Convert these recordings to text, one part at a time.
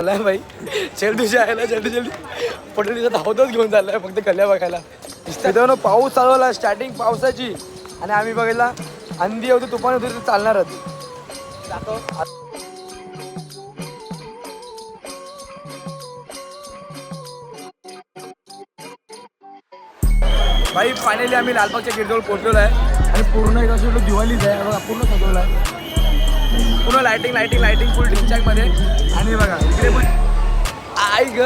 चाललाय भाई जल्दी यायला जल्दी पटलीचा धावतच घेऊन चाललाय फक्त कल्या बघायला. मित्रांनो पाऊस चालू झाला स्टार्टिंग पावसाची आणि आम्ही बघितला अंधी होती तुफान होती तर चालणारच जातो. भाई फायनली आम्ही लालबागच्या गेटजवळ पोहोचलेलो आहे आणि पूर्ण एक अशी दिवाळीच आहे बघा पूर्ण सजवलं आहे पूर्ण लाइटिंग फुल ढिंचाक मध्ये. आणि बघा इकडे पण आई ग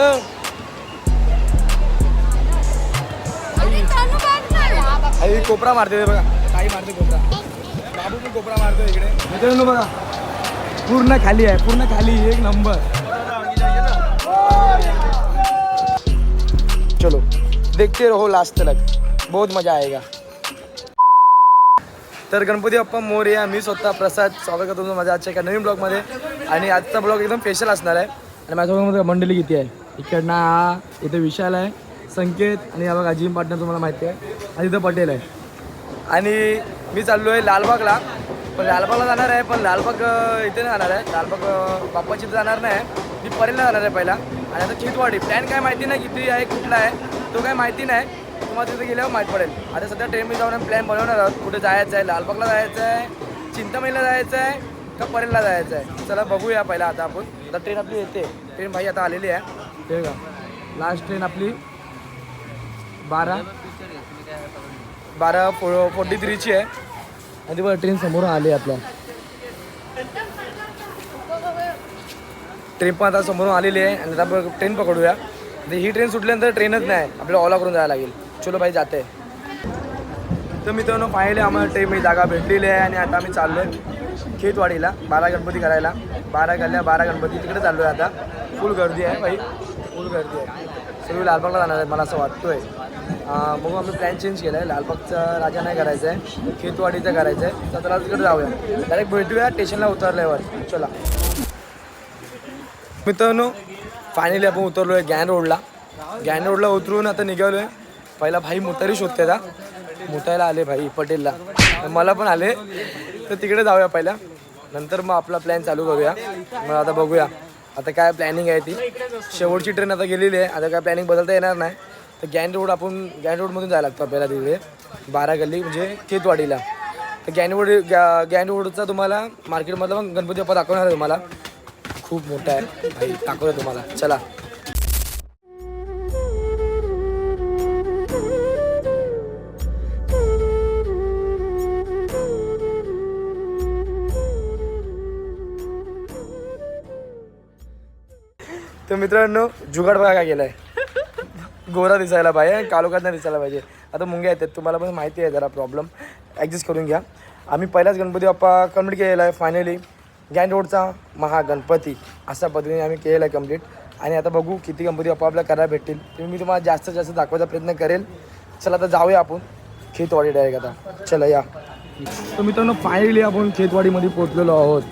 आई कोपरा मारते बघा काही मारते कोपरा बाबू पण कोपरा मारतो इकडे. मित्रांनो बघा पूर्ण खाली आहे पूर्ण खाली एक नंबर. चलो देखते रहो लास्ट तक बहुत मजा आएगा. तर गणपती बाप्पा मोरया. मी स्वतः प्रसाद स्वागत करतो तुमचं माझ्या आजच्या एका नवीन ब्लॉगमध्ये. आणि आजचा ब्लॉग एकदम स्पेशल असणार आहे. आणि माझ्यासोबत मंडळी किती आहे इकडनं हा इथे विशाल आहे संकेत आणि या बघा जिम पार्टनर तुम्हाला माहिती आहे आणि इथं पटेल आहे. आणि मी चाललो आहे लालबागला पण लालबागला जाणार आहे पण लालबाग इथे नाही जाणार आहे लालबाग बाप्पाची जाणार नाही मी परेलला जाणार आहे पहिला. आणि आता खेतवाडी प्लॅन काय माहिती नाही किती आहे कुठला आहे तो काय माहिती नाही तुम्हाला तिथे गेल्यावर माहीत पडेल. आता सध्या ट्रेनमध्ये जाऊन प्लॅन बनवणार आहोत कुठे जायचं आहे लालबागला जायचं आहे चिंतामणीला जायचं आहे का परेलला जायचं आहे. चला बघूया पहिला आता आपण. आता ट्रेन आपली येते ट्रेन भाई आता आलेली आहे ते का लास्ट ट्रेन आपली 12:43ची आहे. आणि बघा ट्रेन समोर आली आपल्या ट्रेन पण आता समोरून आलेली आहे. आणि आता ट्रेन पकडूया. ही ट्रेन सुटल्यानंतर ट्रेनच नाही आपल्याला ओला करून जायला लागेल. चलो भाई जाते. तर मित्रांनो फायनली आम्हाला ट्रेनमध्ये जागा भेटलेली आहे आणि आता आम्ही चाललो आहे खेतवाडीला 12 गणपती करायला. 12 गल्ल्या 12 गणपती तिकडे चाललो आहे आता. फुल गर्दी आहे भाई फुल गर्दी आहे. सर्व लालबागला जाणार आहे मला असं वाटतोय. मग आम्ही प्लॅन चेंज केला आहे लालबागचा राजा नाही करायचा आहे खेतवाडीचा करायचं आहे. तर त्याला तिकडे जाऊया डायरेक्ट भेटूया स्टेशनला उतरल्यावर. चला मित्रांनो फायनली आपण उतरलो आहे गॅन रोडला उतरून आता निघालो आहे. पहिला भाई मुतारी शोधते आता मुतायला आले भाई पटेलला मला पण आले तर तिकडे जाऊया पहिला नंतर मग आपला प्लॅन चालू करूया. मग आता बघूया आता काय प्लॅनिंग आहे ती. शेवटची ट्रेन आता गेलेली आहे आता काय प्लॅनिंग बदलता येणार नाही. तर गॅन रोडमधून जायला लागतं आपल्याला तिकडे 12 गल्ली म्हणजे खेतवाडीला. तर गॅन रोडचा तुम्हाला मार्केटमधला पण गणपती बाप्पा दाखवणार आहे तुम्हाला खूप मोठा आहे भाई दाखवतो तुम्हाला. चला तर मित्रांनो जुगाड बघा काय केलाय गोरा दिसायला पाहिजे कालोखात नाही दिसायला पाहिजे. आता मुंग्या येतात तुम्हाला पण माहिती आहे जरा प्रॉब्लेम ॲडजस्ट करून घ्या. आम्ही पहिलाच गणपती बाप्पा कम्प्लीट केलेला आहे फायनली गॅन रोडचा महागणपती अशा पद्धतीने आम्ही केलेला आहे कम्प्लीट. आणि आता बघू किती गणपती बाप्पा आपल्याला करायला भेटतील ते मी तुम्हाला जास्तीत जास्त दाखवायचा प्रयत्न करेल. चला आता जाऊया आपण खेतवाडी डायरेक्ट आता. चला या. तर मित्रांनो फायनली आपण खेतवाडीमध्ये पोहोचलेलो आहोत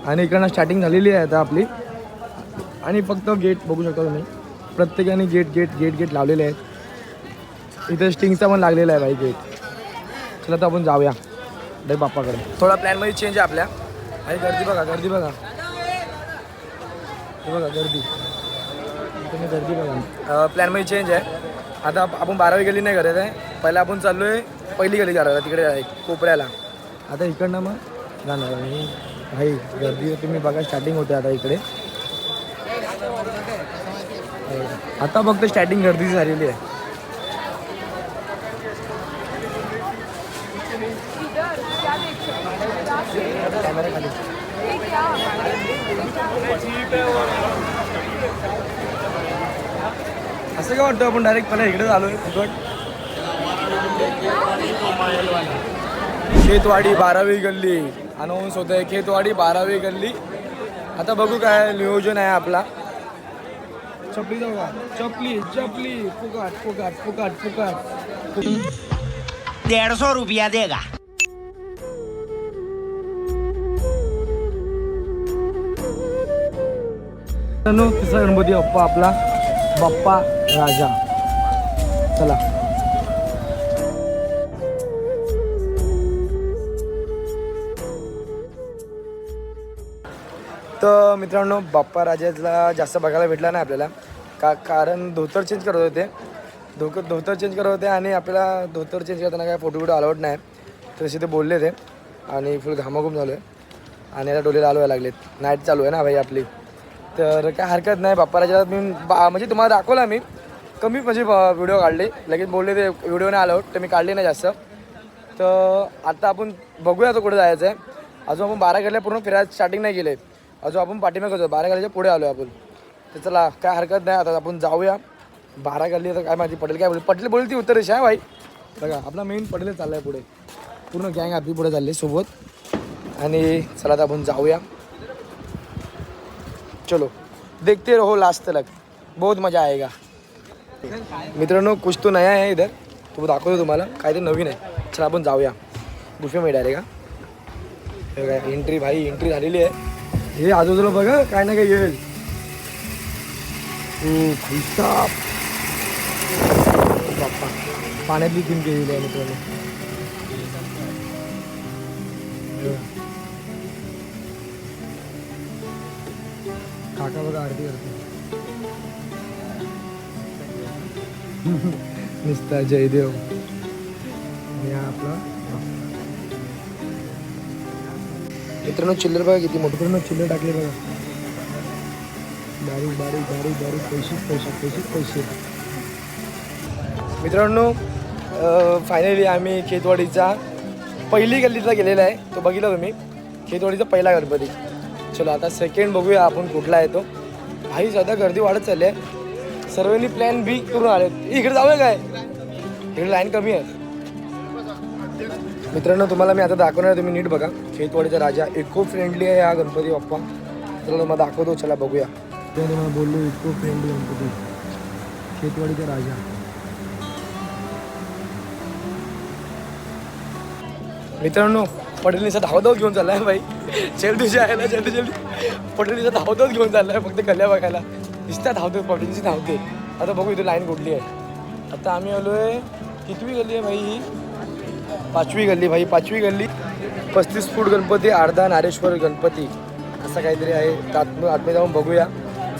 आणि इकडनं स्टार्टिंग झालेली आहे आता आपली. आणि फक्त गेट बघू शकता तुम्ही प्रत्येकाने गेट लावलेले आहेत. इथं स्टिंगचा पण लागलेला आहे भाई गेट. चला तर आपण जाऊया डायरेक्ट बाप्पाकडे. थोडा प्लॅनमध्ये चेंज आहे आपल्या आणि गर्दी बघा हे बघा गर्दी बघा प्लॅनमध्ये चेंज आहे. आता आपण 12वी गल्ली नाही करत आहे पहिला आपण चाललो आहे पहिली गल्ली करायला तिकडे आहे कोपऱ्याला. आता इकडनं मग जाणार आणि भाई गर्दी तुम्ही बघा स्टार्टिंग होते आता इकडे. आता फक्त स्टार्टिंग गर्दी झालेली आहे. असं काय वाटतं आपण डायरेक्ट पहिला इकडे आलो आहे फुकट. खेतवाडी 12वी गल्ली अनाऊन्स होत आहे खेतवाडी 12वी गल्ली. आता बघू काय नियोजन आहे आपला. चपली जाऊ का चपली फुकट 150 रुपया देगा. तिसरा गणपती बाप्पा आपला बाप्पा राजा. चला तर मित्रांनो बाप्पा राजाला जास्त बघायला भेटला नाही आपल्याला कारण धोतर चेंज करत होते. धोतर चेंज करत होते आणि आपल्याला धोतर चेंज करताना काय फोटो अलाउड नाही तसे ते बोलले ते आणि फुल घामाघूम झालो आहे आणि याला डोले लालवायला लागलेत. नाईट चालू आहे ना भाई आपली, तर काय हरकत नाही. बाप्पा राजाला मी म्हणजे तुम्हाला दाखवला मी कमी म्हणजे व्हिडिओ काढले, लगेच बोलले ते व्हिडिओ नाही अलाउड तर मी काढले नाही जास्त. तर आता आपण बघूया आता कुठे जायचं आहे. अजून आपण 12 गल्ल्या पूर्ण फिरायला स्टार्टिंग नाही केलं आहे, अजून आपण पाठीमागे होतो 12 गल्ल्याच्या पुढे आलो आहे आपण. तर चला काय हरकत नाही, आता आपण जाऊया 12 गल्ली. तर काय माहिती पटेल काय बोल, पटेल बोलती उत्तर रेषा आहे भाई. बघा आपला मेन पटेल चालला आहे पुढे, पूर्ण गँग आपली पुढे चालली सोबत. आणि चला आता आपण जाऊया. चलो देखते रहो लास्ट तक, बहुत मजा आएगा. मित्रांनो कुछ तो नया आहे इधर, तो दाखवतो तुम्हाला काहीतरी नवीन आहे. चला आपण जाऊया बुफे मिळाले का. काय एंट्री भाई, एंट्री झालेली आहे. हे आजूबाजूला बघा काय ना काय येईल. भाई साहब बाप्पा पाण्यातली थीम केलेली आहे मित्रांनो. काका बघा आरती करते निस्ता जयदेव. आणि हा आपला मित्रांनो चिल्लर बघा किती मोठं पूर्ण चिल्लर टाकले बघा. बारीक बारीक बारीक बारीक पैसे. मित्रांनो फायनली आम्ही खेतवाडीचा पहिली गल्लीतला गेलेला आहे, तो बघितला तुम्ही खेतवाडीचा पहिला गणपती. चलो आता सेकंड बघूया आपण कुठला आहे तो. भाई सध्या गर्दी वाढत चालली आहे, सर्वांनी प्लॅन बी करून आले. इकडे जाऊया काय, इकडे लाईन कमी आहे. मित्रांनो तुम्हाला मी आता दाखवणार आहे, तुम्ही नीट बघा. खेतवाडीचा राजा इको फ्रेंडली आहे हा गणपती बाप्पा. चला तुम्हाला दाखवतो, चला बघूया. तुम्हाला बोललो इको फ्रेंडली गणपती खेतवाडीचा राजा. मित्रांनो पटेलीचा धावधाव घेऊन चाललाय भाई, जल्दी आहे जल्दी पटेलीचा धावधाव घेऊन चाललाय फक्त गल्ल्या बघायला. दिसता धावते पटेलीची धावते. आता बघू इथे लाईन कुठली आहे. आता आम्ही आलोय कितवी गल्ली आहे भाई ही, 5वी गल्ली भाई. 5वी गल्ली 35 फूट गणपती, अर्धा नारेश्वर गणपती असं काहीतरी आहे. आतमध्ये जाऊन बघूया.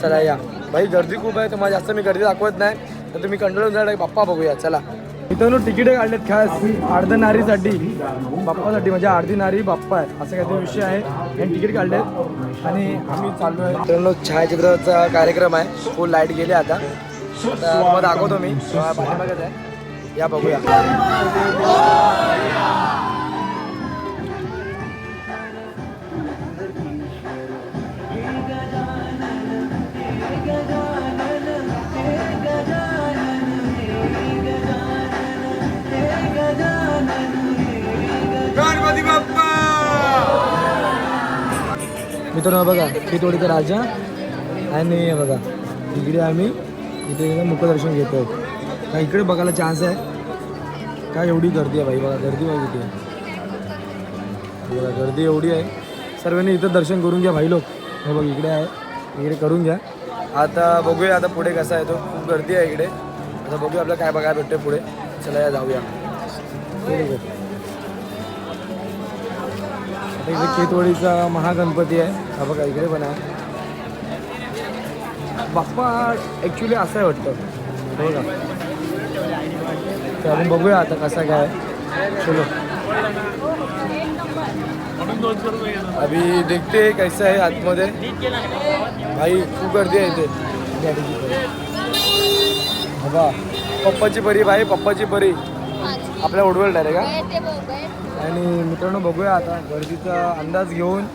चला या भाई, गर्दी खूप आहे, तुम्हाला जास्त मी गर्दी दाखवत नाही तर तुम्ही कंट्रोल झाला बाप्पा बघूया. चला मित्रांनो तिकीट काढलेत खास अर्ध नारीसाठी, बाप्पासाठी, म्हणजे अर्धी नारी बाप्पा आहे असं काहीतरी विषय आहे. आणि तिकीट काढलेत आणि आम्ही चाललो आहे. मित्रांनो छायाचित्राचा कार्यक्रम आहे, फुल लाईट गेले. आता मग दाखवतो मी, पाठीमागच आहे, या बघूया. मित्रांनो बघा खेतवाडीचा राजा आणि बघा इकडे आम्ही इथे मुखदर्शन घेतो. का इकडे बघायला चान्स आहे काय, एवढी गर्दी आहे भाई. बघा गर्दी बघा किती आहे, बघा गर्दी एवढी आहे. सर्वांनी इथं दर्शन करून घ्या भाई लोक. हे बघ इकडे आहे, इकडे करून घ्या. आता बघूया आता पुढे कसा आहे तो, खूप गर्दी आहे इकडे. आता बघूया आपल्याला काय बघायला भेटते पुढे. चला या जाऊया. इकडे खेतवाडीचा महागणपती आहे हा बघा, इकडे पण आहे. बाप्पा ॲक्च्युली असं आहे वाटतं बघा. तर आपण बघूया आता कसा काय. चलो अभी देखते कैसा आहे आतमध्ये. भाई खूप गर्दी आहे इथे. बघा पप्पाची परी भाई, पप्पाची परी आपल्या उडवेल डायरेक्ट का. आणि मित्रांनो बघूया आता गर्दीचा अंदाज घेऊन,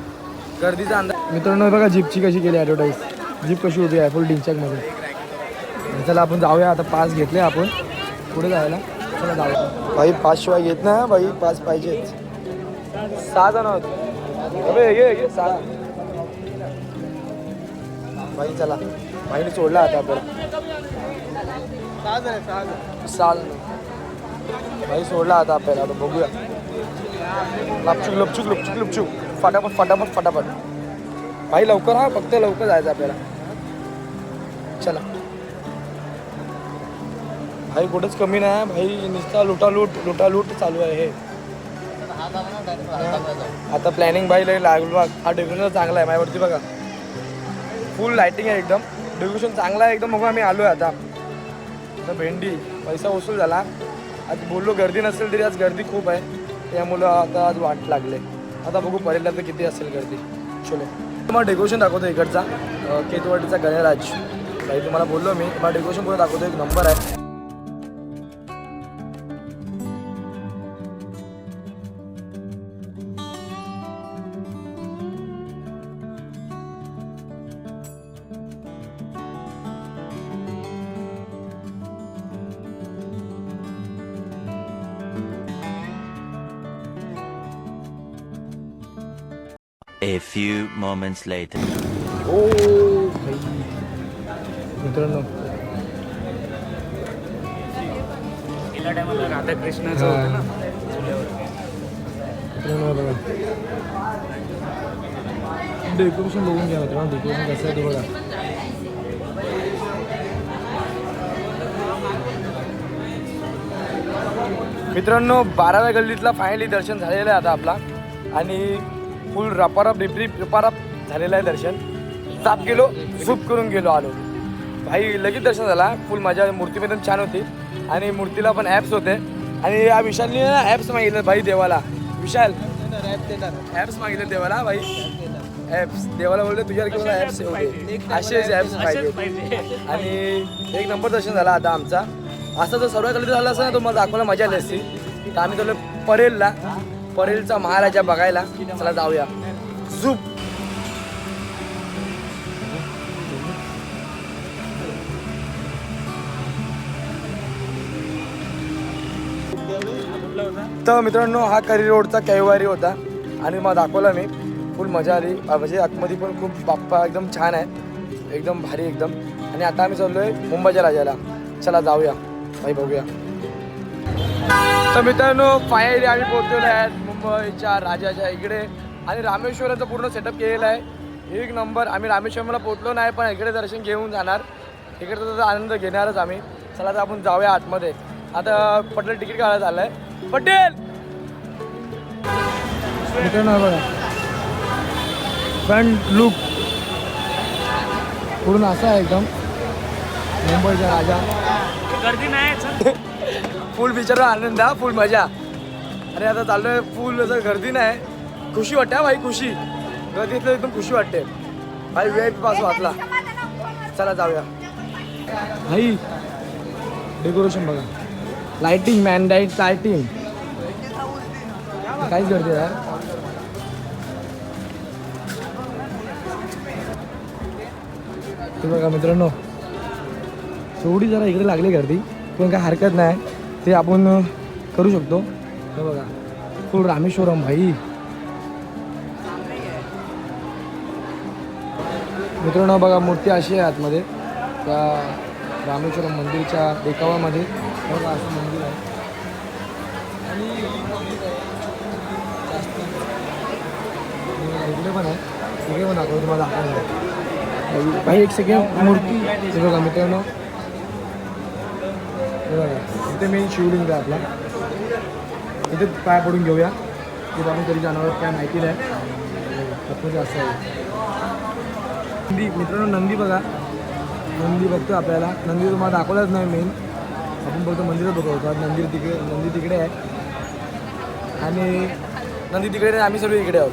गर्दीचा अंदाज. मित्रांनो बघा जीपची कशी केली ॲडव्हर्टाईज, जीप कशी उभी आहे फुल डिंचकमध्ये. चला आपण जाऊया आता. पास घेतले आपण पुढे जायला. चला जाऊया भाई. पासशिवाय घेत नाही भाई, पास पाहिजेच. 6 जण होते अबे, ये 6 भाई. चला भाईने सोडला आता आपल्याला. 6 भाई सोडला आता आपल्याला. आता बघूया लपचूक लपचूक लपचूक लपचूक फटाफट फटाफट फटाफट भाई. लवकर हा, फक्त लवकर जायचं आपल्याला. चला भाई कुठंच कमी नाही भाई, नुसता लुटालूट चालू आहे हे. आता प्लॅनिंग भाई लय लागलो. हा डेकोरेशन चांगला आहे माझ्यावरती बघा. फुल लायटिंग आहे एकदम, डेकोरेशन चांगला आहे एकदम. बघू आम्ही आलो आहे आता. आता भेंडी पैसा वसूल झाला. आज बोललो गर्दी नसेल तरी आज गर्दी खूप आहे, त्यामुळं आता आज वाट लागले. आता बघू परेलला तर किती असेल गर्दी. चलो तुम्हाला डेकोरेशन दाखवतो इकडचा केतवाडीचा गणराज. काही तुम्हाला बोललो मी, मला डेकोरेशन पुढे दाखवतो, एक नंबर आहे. A few moments later. ओ भाई मित्रांनो, गेल्या टायमाला राधाकृष्णाचं होतं ना मित्रांनो बघा डेकोरेशन बघून घ्या मित्रांनो. डेकोरेशन कसं आहे ते बघा. मित्रांनो 12व्या गल्लीतला फायनली दर्शन झालेलं आहे आता आपला, आणि फुल रपारप रिपारप झालेलं आहे दर्शन. साप गेलो सूप करून गेलो आलो भाई, लगेच दर्शन झाला. फुल मजा, मूर्ती पण छान होती आणि मूर्तीला पण ॲप्स होते. आणि या विशालने ॲप्स मागितलं भाई देवाला. विशाल ॲप्स मागितलं देवाला भाई, ॲप्स देवाला बोलते तुझ्याकडे मला ॲप्स होते, असेच ॲप्स पाहिजे. आणि एक नंबर दर्शन झाला आता आमचा. असं जर सर्व गल्लीत झालं असं ना तुम्हाला दाखवायला मजा आली असती. तर आम्ही चाललो परेलला, परेलचा महाराजा बघायला. चला जाऊया. झूप तर मित्रांनो हा करी रोडचा कैवारी होता आणि मग दाखवला मी. फुल मजा आली, म्हणजे आतमध्ये पण खूप बाप्पा एकदम छान आहे, एकदम भारी एकदम. आणि आता आम्ही चाललो आहे मुंबईच्या राजाला. चला जाऊया भाई, बघूया. तर मित्रांनो फायनली आम्ही पोहोचलेलो आहे मुंबईच्या राजाच्या इकडे, आणि रामेश्वराचं पूर्ण सेटअप केलेलं आहे एक नंबर. आम्ही रामेश्वरला पोहोचलो नाही, पण इकडे दर्शन घेऊन जाणार, इकडचा त्याचा आनंद घेणारच आम्ही. चला तर आपण जाऊया आतमध्ये. आता पटेल तिकीट काढायला आलं आहे. पटेल मित्रांनो बघा फ्रंट लुक पूर्ण असा आहे एकदम मुंबईचा राजा. गर्दी नाही फुल बिचारा आनंद हा, फुल मजा. आणि आता चाललोय फुल असं गर्दी नाही, खुशी वाटते हा भाई, खुशी. गर्दीतलं एकदम खुशी वाटते भाई. VIP पास वाचला. चला जाऊया भाई. डेकोरेशन बघा, लाइटिंग मॅनडाईट लाइटिंग, काहीच गर्दी आहे. ते बघा मित्रांनो, थोडी जरा इकडे लागली गर्दी, पण काय हरकत नाही, ते आपण करू शकतो. हे बघा फुल रामेश्वरम भाई. मित्रांनो बघा मूर्ती अशी आहे आतमध्ये त्या रामेश्वरम मंदिरच्या देखावामध्ये. बघा असं मंदिर आहे. आणि इकडे पण आहे, इकडे पण दाखवतो तुम्हाला दाखवतो भाई. एक सेकंड, मूर्ती हे बघा मित्रांनो, हे बघा इथे मेन शिवलिंग आहे आपला. इथे पाय पडून घेऊया, तिथे आपण तरी जाणार काय माहिती नाही. म्हणजे असं आहे नंदी. मित्रांनो नंदी बघा, नंदी बघतो आपल्याला. नंदी तुम्हाला दाखवलाच नाही मेन, आपण बघतो मंदिरात बघतो. नंदी तिकडे आहे आणि नंदी तिकडे, आम्ही सर्व इकडे आहोत.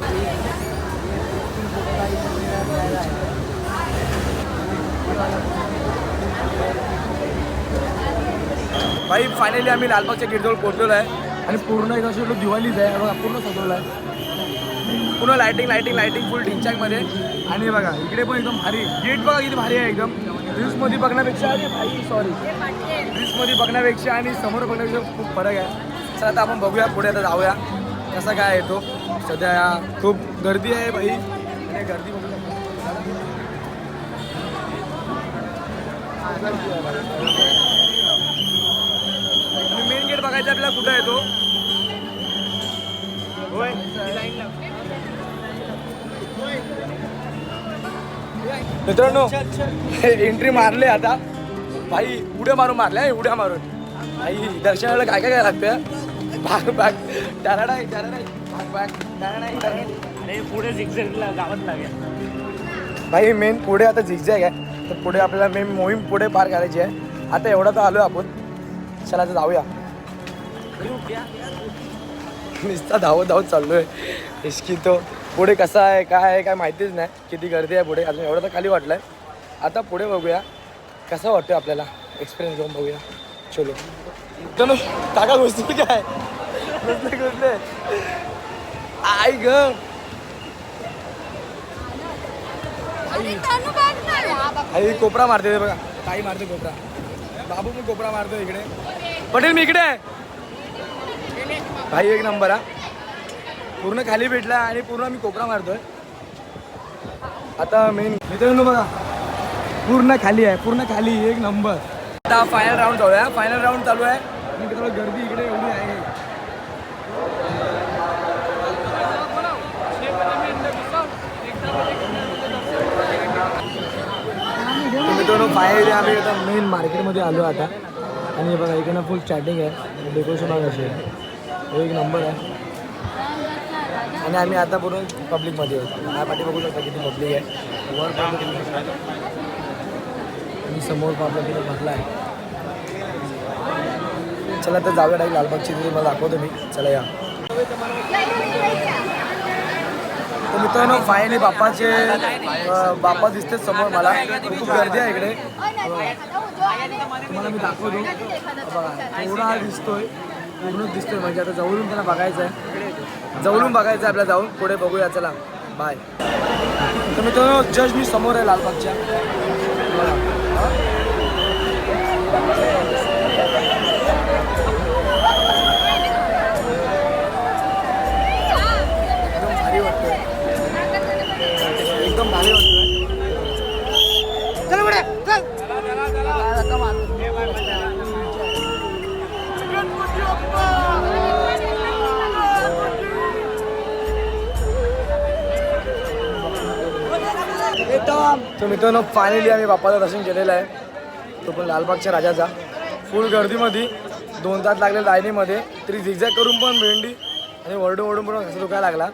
भाई फायनली आम्ही लालबागच्या गेटजवळ पोहोचलेलो आहे, आणि पूर्ण एक अशी दिवाळीच आहे बघा, पूर्ण सजवलं आहे. पूर्ण लायटिंग फुल ढिंचाकमध्ये. आणि बघा इकडे पण एकदम भारी गेट बघा, किती भारी आहे एकदम. रील्समध्ये बघण्यापेक्षा, आणि भाई सॉरी रील्समध्ये बघण्यापेक्षा आणि समोर बघण्यापेक्षा खूप फरक आहे. चला आता आपण बघूया पुढे, आता जाऊया कसा काय येतो. सध्या खूप गर्दी आहे भाई, आणि गर्दी बघू मेन गेट बघायचा आपल्याला कुठं येतो. मित्रांनो एंट्री मारले आता भाई, उड्या मारून मारल्या, उड्या मारून भाई. दर्शनाला काय काय लागतं, भाग भाग टाराडाय भाग भाग टाराडाय. अरे पुढे झिगझॅगला गावात लागेल. भाई मेन पुढे आता झिगझॅग आहे, तर पुढे आपल्याला मेन मोहीम पुढे पार करायची आहे. आता एवढा तर आलो आपण, चला आता जाऊया. नुसता धावत चाललोय. इश्की तो पुढे कसा आहे काय माहितीच नाही, किती गर्दी आहे पुढे. अजून एवढं तर खाली वाटलंय. आता पुढे बघूया कसं वाटतं आपल्याला, एक्सपिरियन्स घेऊन बघूया. चलो चलो काका घुसते काय घुसले आई ग. आई कोपरा मारते बघा, ताई मारते कोपरा, बाबू पण कोपरा मारतो इकडे. पटेल मी इकडे आहे भाई. एक नंबर हा, पूर्ण खाली भेटला आणि पूर्ण मी कोपरा मारतोय. आता मेन मित्रांनो बघा, पूर्ण खाली आहे, पूर्ण खाली. एक नंबर. आता फायनल राऊंड चालू आहे. फायनल राऊंड चालू आहे आणि मित्रांनो गर्दी इकडे एवढी आहे. मित्रांनो फायनली आम्ही आता मेन मार्केटमध्ये आलो आता. आणि बघा इकडनं फुल चॅटिंग आहे, डेकोरेशन आहे कसे एक नंबर आहे. आणि आम्ही आता पूर्ण पब्लिकमध्ये आहोत. हा पाठी बघू शकता किती पब्लिक आहे. वर आणि समोर आपला तिथे भरला आहे. चला तर जाऊया डायरेक्ट लालबागची तिथे मला दाखवतो मी. चला या. तर मित्रांनो फायनली बाप्पा दिसते समोर मला. खूप गर्दी आहे इकडे, तुम्हाला मी दाखवतो. बघा थोडा दिसतोय, पूर्णच दिसतोय म्हणजे आता जवळून त्याला बघायचं आहे. जवळून बघायचं आहे आपल्याला, जाऊन पुढे बघूया. चला बाय. तर मित्रांनो जस्ट मी समोर आहे लालबागच्या. एकदम भारी वाटतोय. चल बडे चल. तर मित्रांनो फायनली आम्ही बाप्पाचं दर्शन केलेलं आहे, तो पण लालबागच्या राजाचा. फुल गर्दीमध्ये 2 तास लागले लाईनीमध्ये, तरी झिगझॅग करून पण भेंडी आणि ओरडून पण घसा दुखायला लागला.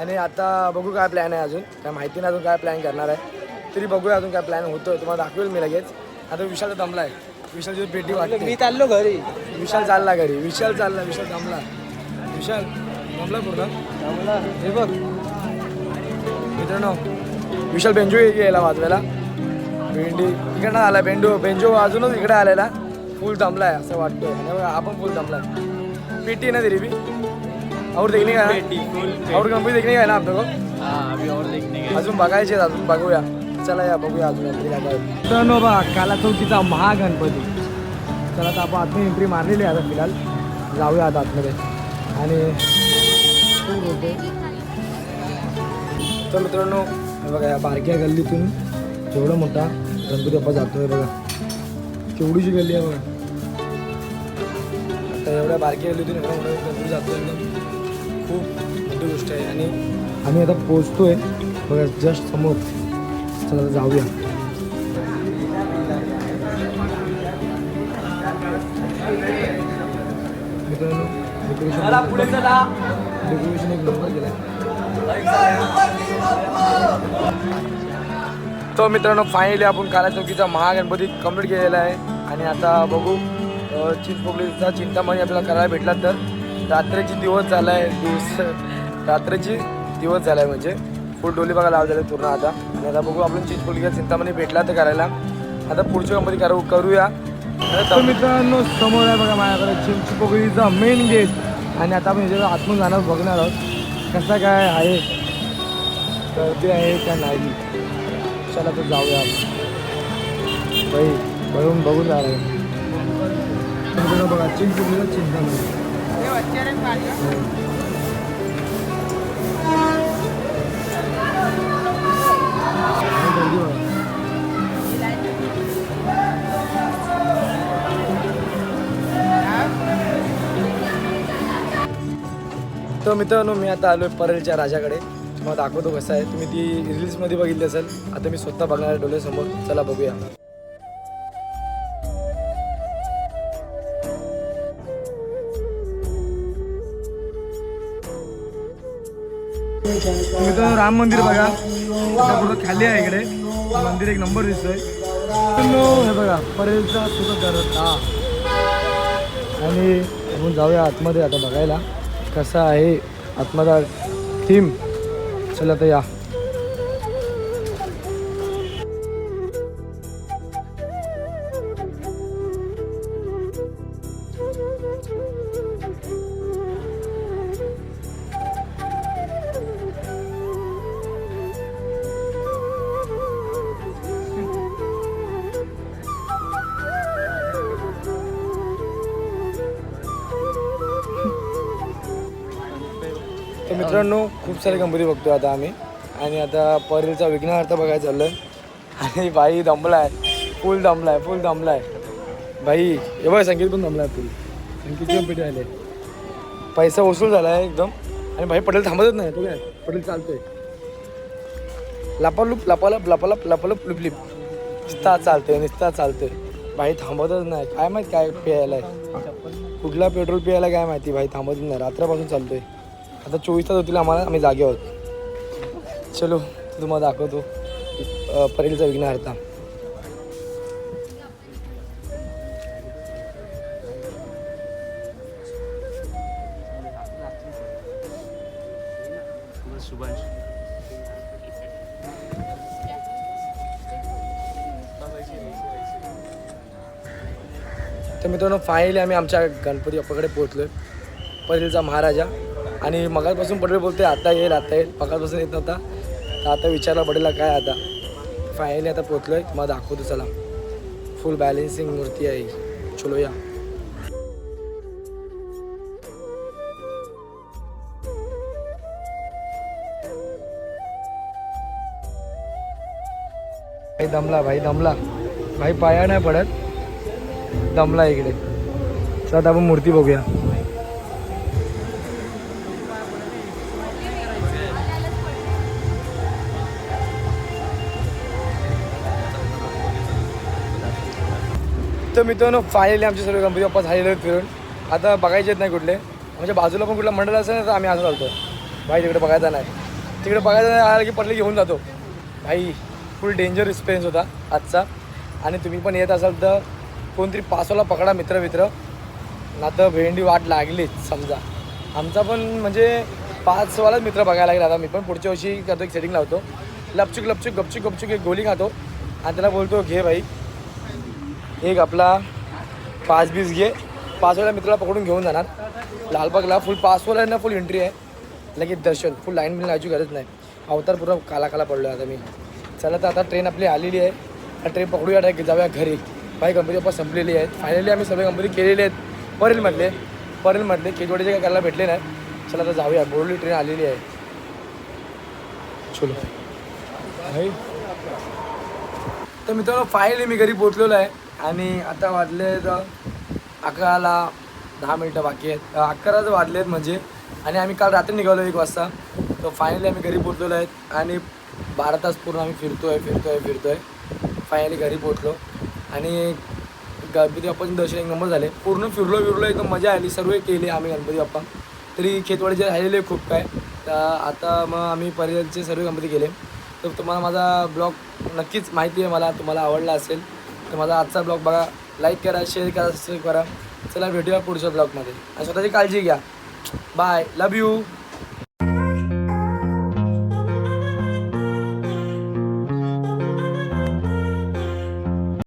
आणि आता बघू काय प्लॅन आहे, अजून काय माहिती नाही अजून काय प्लॅन करणार आहे. तरी बघूया अजून काय प्लॅन होतोय, तुम्हाला दाखवेल मी लगेच. आता विशाल दमला आहे, विशालची पेटी वाटते. मी चाललो घरी. विशाल चालला घरी, विशाल दमला. विशाल दमला पूर्ण दमला. हे बघ मित्रांनो, विशाल बेंजो यायला वाजवायला. भेंडी इकडनं आला, बेंजो अजूनच इकडे आलेला. फुल दमला आहे असं वाटतोय. आणि आपण फुल दमला आहे. पेटी ना तरी भी और देखने का और कंपनी देखने का है ना आप लोगों अभी और देखने अजून बघायचे, अजून बघूया. चला या बघूया अजून मित्रांनो बघा काला चौकीचा महागणपती. चला आता आपण आतमध्ये एंट्री मारलेली आहे आता फिलहाल. जाऊया आता आतमध्ये. आणि तर मित्रांनो बघा या बारक्या गल्लीतून जेवढा मोठा गणपती बाप्पा जातोय बघा, केवढीची गल्ली आहे बघा. आता एवढ्या बारक्या गल्लीतून एवढा मोठा गणपती जातोय, एकदम खूप मोठी गोष्ट आहे. आणि आम्ही आता पोचतोय बघा जस्ट समोर. चला जाऊया. मित्रांनो डेकोरेशन एक नंबर केला. तो मित्रांनो फायनली आपण काला चौकीचा महागणपती कंप्लीट केलेला आहे. आणि आता बघू चिंचपोकळीचा चिंतामणी आपल्याला करायला भेटला तर. रात्रीची दिवस झाला आहे, रात्रीची दिवस झाला आहे म्हणजे फुल डोली बघा लाव झाले पूर्ण आता. आणि आता बघू आपण चिंचपोकळीचा चिंतामणी भेटला तर करायला. आता पुढची कंपनी करूया. तर मित्रांनो समोर आहे बघा माझ्याकडे चिंचपोकळीचा मेन गेट. आणि आता आपण याच्यावर आतून जाणार बघणार आहोत कसा काय आहे, गर्दी आहे का नाही. चला तर जाऊया आपण बघून जाणार आहे. बघा चिंचपोकळीचा चिंतामणी. तर मित्रांनो मी आता आलो आहे परेलच्या राजाकडे. तुम्हाला दाखवतो कसं आहे. तुम्ही ती रील्समध्ये बघितली असेल, आता मी स्वतः बघणार आहे डोळ्यासमोर. चला बघूया. मित्रांनो राम मंदिर बघा, पुढं खाली आहे इकडे मंदिर एक नंबर दिसतोय हे बघा परेलचा सुद्धा करत हा आणि आपण जाऊया आतमध्ये आता बघायला कसा आहे आतमधला थीम. चला तर या. तर मित्रांनो खूप सारे गणपती बघतो आता आम्ही आणि आता परेलचा विघ्नहर्थ बघायला चाललोय आणि बाई दमलाय फुल दमलाय बाई हे बघ संगीत पण दमलाय फुल संगीतची पण पेटी आले पैसा वसूल झालाय एकदम आणि भाई पटेल थांबतच नाही तो काय पटेल चालतोय लपालप लुपलिप निस्ता चालतोय भाई थांबतच नाही काय माहित काय प्यायलाय कुठला पेट्रोल प्यायला काय माहिती भाई थांबतच नाही रात्रापासून चालतोय. आता 24 तास होतील आम्हाला आम्ही जागे आहोत. चलो तुम्हाला दाखवतो परेलचा विघ्नहर्ता. तर मित्रांनो फायनली आम्ही आमच्या गणपती बाप्पाकडे पोहोचलोय परेलचा महाराजा. आणि मगापासून पटेल बोलते आता येईल मगापासून येत नव्हता तर आता विचारला पडेल काय आता फायनली आता पोचलोय तुम्हाला दाखवतो. चला फुल बॅलेन्सिंग मूर्ती आहे. चलो या. भाई दमला भाई पाया नाही पडत दमला इकडे. चला आता आपण मूर्ती बघूया. तर मित्रांनो फायनली आमचे सर्व गणपती बाप्पा झालेले आहेत फिरून. आता बघायचे आहेत नाही कुठले म्हणजे बाजूला पण कुठला मंडळ असेल ना तर आम्ही असं चालतो भाई तिकडे बघायचा नाही तिकडे बघायचा नाही आला की पडले घेऊन जातो. भाई फुल डेंजर एक्सपिरियन्स होता आजचा. आणि तुम्ही पण येत असाल तर कोणतरी पासवाला पकडा मित्र ना तर भेंडी वाट लागलीच समजा. आमचा पण म्हणजे 5 वालाच मित्र बघायला लागला. आता मी पण पुढच्या वर्षी करतो एक सेटिंग लावतो गपचूक एक गोली खातो आणि त्याला बोलतो घे भाई एक आपला 5 20 घे. 5 वाला मित्राला पकडून घेऊन जाणार लालबागला. फुल 5 वाल्यांना फुल एंट्री आहे लगेच दर्शन फुल लाईन बिन लावायची गरज नाही. अवतार पूर्ण काला पडलो आता मी. चला तर आता ट्रेन आपली आलेली आहे ट्रेन पकडूया डायरेक्ट जाऊया घरी. भाई गणपती बाप्पा संपलेली आहेत. फायनली आम्ही सगळे गणपती केलेले आहेत परेलमधले केजवाडीचे काय करायला भेटले नाही. चला आता जाऊया बोरवली ट्रेन आलेली आहे. चलो भाई. तर मित्रांनो फायनली मी घरी पोचलेलो आहे आणि आता वाजले 11ला 10 मिनटं बाकी आहेत. 11 वाजले आहेत म्हणजे. आणि आम्ही काल रात्री निघालो 1 वाजता. तर फायनली आम्ही घरी पोचलेलो आहेत आणि 12 तास पूर्ण आम्ही फिरतोय. फायनली घरी पोचलो आणि गणपती बाप्पाचे दर्शन एक नंबर झाले. पूर्ण फिरलो एकदम मजा आली. सर्व केले आम्ही गणपती बाप्पा. तरी खेतवाडीचे राहिलेले खूप काय. तर आता मग आम्ही परेलचे सर्व गणपती केले. तर तुम्हाला माझा ब्लॉग नक्कीच माहिती आहे मला तुम्हाला आवडला असेल तर माझा आजचा ब्लॉग बघा. लाईक करा शेअर करा सबस्क्राईब करा. चला भेटूया पुढच्या ब्लॉगमध्ये आणि स्वतःची काळजी घ्या. Bye love you.